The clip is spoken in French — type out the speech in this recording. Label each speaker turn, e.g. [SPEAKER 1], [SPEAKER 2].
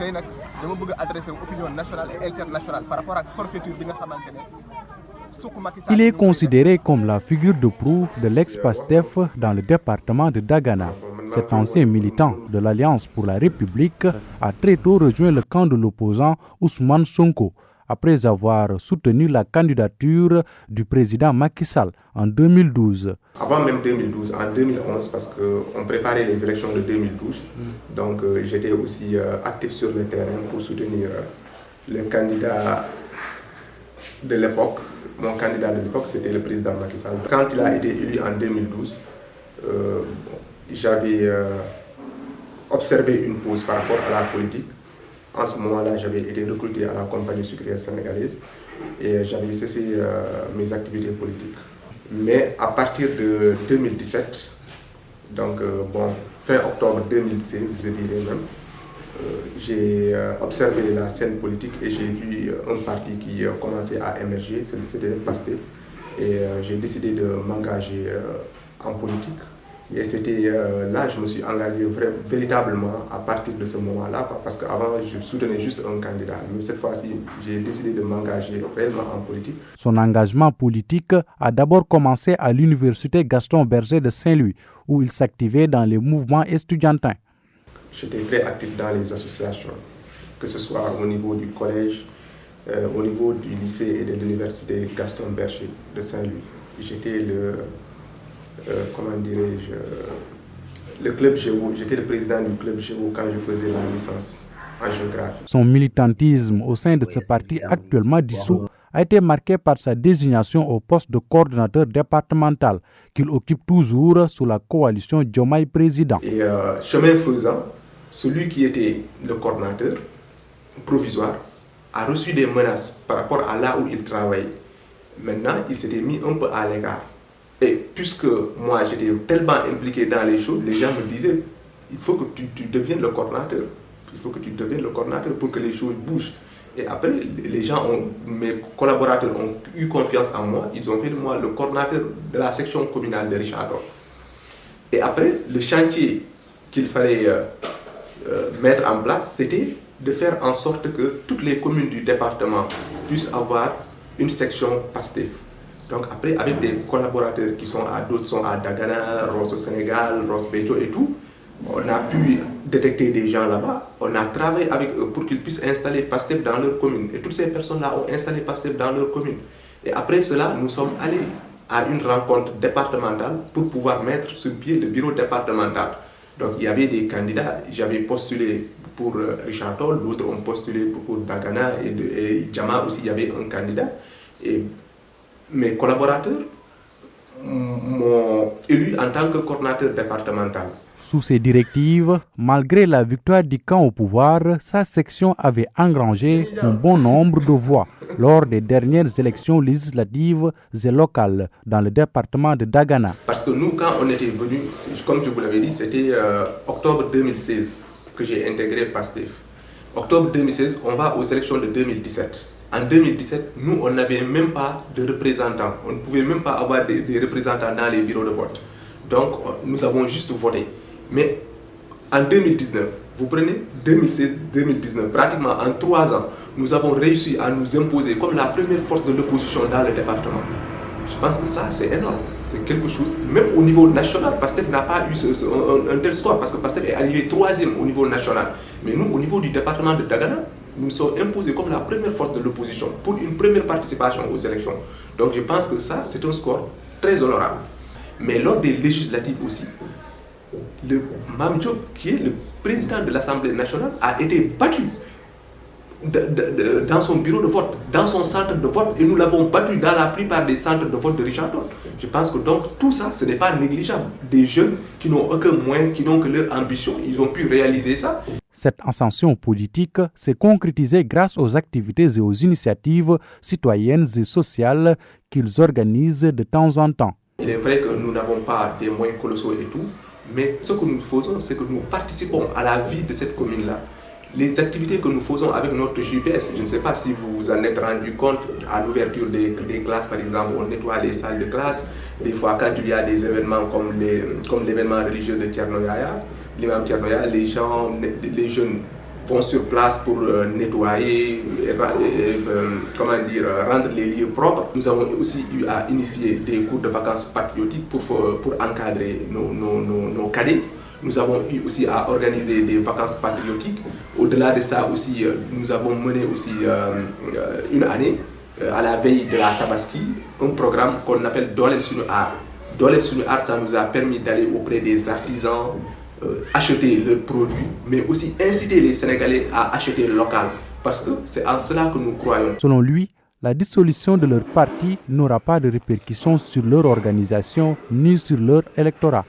[SPEAKER 1] tey nag dama bëgg a adresser opinion nationale et internationale par rapport à la forfaiture bi nga xamante ne.
[SPEAKER 2] Il est considéré comme la figure de proue de l'ex-Pastef dans le département de Dagana. Cet ancien militant de l'Alliance pour la République a très tôt rejoint le camp de l'opposant Ousmane Sonko, après avoir soutenu la candidature du président Macky Sall en 2012.
[SPEAKER 3] Avant même 2012, en 2011, parce qu'on préparait les élections de 2012, donc j'étais aussi actif sur le terrain pour soutenir le candidat de l'époque. Mon candidat de l'époque, c'était le président Macky Sall. Quand il a été élu en 2012, j'avais observé une pause par rapport à la politique. En ce moment-là, j'avais été recruté à la compagnie sucrière sénégalaise et j'avais cessé mes activités politiques. Mais à partir de 2017, donc fin octobre 2016, je dirais même, j'ai observé la scène politique et j'ai vu un parti qui commençait à émerger, c'était le PASTEF. Et j'ai décidé de m'engager en politique. Et c'était là que je me suis engagé véritablement à partir de ce moment-là, parce qu'avant je soutenais juste un candidat. Mais cette fois-ci, j'ai décidé de m'engager réellement en politique.
[SPEAKER 2] Son engagement politique a d'abord commencé à l'université Gaston Berger de Saint-Louis, où il s'activait dans les mouvements estudiantins.
[SPEAKER 3] J'étais très actif dans les associations, que ce soit au niveau du collège, au niveau du lycée et de l'université Gaston Berger de Saint-Louis. J'étais le club géo, j'étais le président du club géo quand je faisais la licence en géographie.
[SPEAKER 2] Son militantisme au sein de ce parti actuellement dissous a été marqué par sa désignation au poste de coordonnateur départemental qu'il occupe toujours sous la coalition Diomaye Président.
[SPEAKER 3] Et chemin faisant, celui qui était le coordonnateur provisoire a reçu des menaces par rapport à là où il travaille. Maintenant, il s'était mis un peu à l'écart. Et puisque moi, j'étais tellement impliqué dans les choses, les gens me disaient, il faut que tu deviennes le coordonnateur. Il faut que tu deviennes le coordonnateur pour que les choses bougent. Et après, mes collaborateurs ont eu confiance en moi. Ils ont fait de moi le coordonnateur de la section communale de Richard-Toll. Et après, le chantier qu'il fallait mettre en place, c'était de faire en sorte que toutes les communes du département puissent avoir une section PASTEF. Donc après, avec des collaborateurs qui sont d'autres sont à Dagana, Ross au Sénégal, Ross Béthio et tout, on a pu détecter des gens là-bas. On a travaillé avec eux pour qu'ils puissent installer PASTEF dans leur commune. Et toutes ces personnes-là ont installé PASTEF dans leur commune. Et après cela, nous sommes allés à une rencontre départementale pour pouvoir mettre sur pied le bureau départemental. Donc il y avait des candidats, j'avais postulé pour Richard-Toll, d'autres ont postulé pour Dagana et Djama aussi, il y avait un candidat. Et mes collaborateurs m'ont élu en tant que coordonnateur départemental.
[SPEAKER 2] Sous ses directives, malgré la victoire du camp au pouvoir, sa section avait engrangé un bon nombre de voix lors des dernières élections législatives et locales dans le département de Dagana.
[SPEAKER 3] Parce que nous, quand on était venus, comme je vous l'avais dit, c'était octobre 2016 que j'ai intégré PASTEF. Octobre 2016, on va aux élections de 2017. En 2017, nous, on n'avait même pas de représentants. On ne pouvait même pas avoir des représentants dans les bureaux de vote. Donc, nous avons juste voté. Mais en 2019, vous prenez 2016-2019, pratiquement en 3 ans, nous avons réussi à nous imposer comme la première force de l'opposition dans le département. Je pense que ça, c'est énorme. C'est quelque chose, même au niveau national, PASTEF n'a pas eu un tel score, parce que PASTEF est arrivé 3e au niveau national. Mais nous, au niveau du département de Dagana, nous sommes imposés comme la première force de l'opposition pour une première participation aux élections. Donc je pense que ça, c'est un score très honorable. Mais lors des législatives aussi, le Mame Diop, qui est le président de l'Assemblée nationale, a été battu dans son bureau de vote, dans son centre de vote, et nous l'avons battu dans la plupart des centres de vote de Richard-Toll. Je pense que donc tout ça, ce n'est pas négligeable. Des jeunes qui n'ont aucun moyen, qui n'ont que leur ambition, ils ont pu réaliser ça.
[SPEAKER 2] Cette ascension politique s'est concrétisée grâce aux activités et aux initiatives citoyennes et sociales qu'ils organisent de temps en temps.
[SPEAKER 3] Il est vrai que nous n'avons pas des moyens colossaux et tout, Mais ce que nous faisons, c'est que nous participons à la vie de cette commune-là. Les activités que nous faisons avec notre JPS, je ne sais pas si vous vous en êtes rendu compte, à l'ouverture des classes, par exemple, on nettoie les salles de classe. Des fois, quand il y a des événements comme l'événement religieux de Tchernoyaya, l'imam Tchernoyaya, les jeunes vont sur place pour nettoyer, rendre les lieux propres. Nous avons aussi eu à initier des cours de vacances patriotiques pour encadrer nos cadets. Nous avons eu aussi à organiser des vacances patriotiques. Au-delà de ça aussi, nous avons mené aussi une année, à la veille de la Tabaski, un programme qu'on appelle Dolel Sunu Art. Dolel Sunu Art, ça nous a permis d'aller auprès des artisans, acheter leurs produits, mais aussi inciter les Sénégalais à acheter local. Parce que c'est en cela que nous croyons.
[SPEAKER 2] Selon lui, la dissolution de leur parti n'aura pas de répercussions sur leur organisation ni sur leur électorat.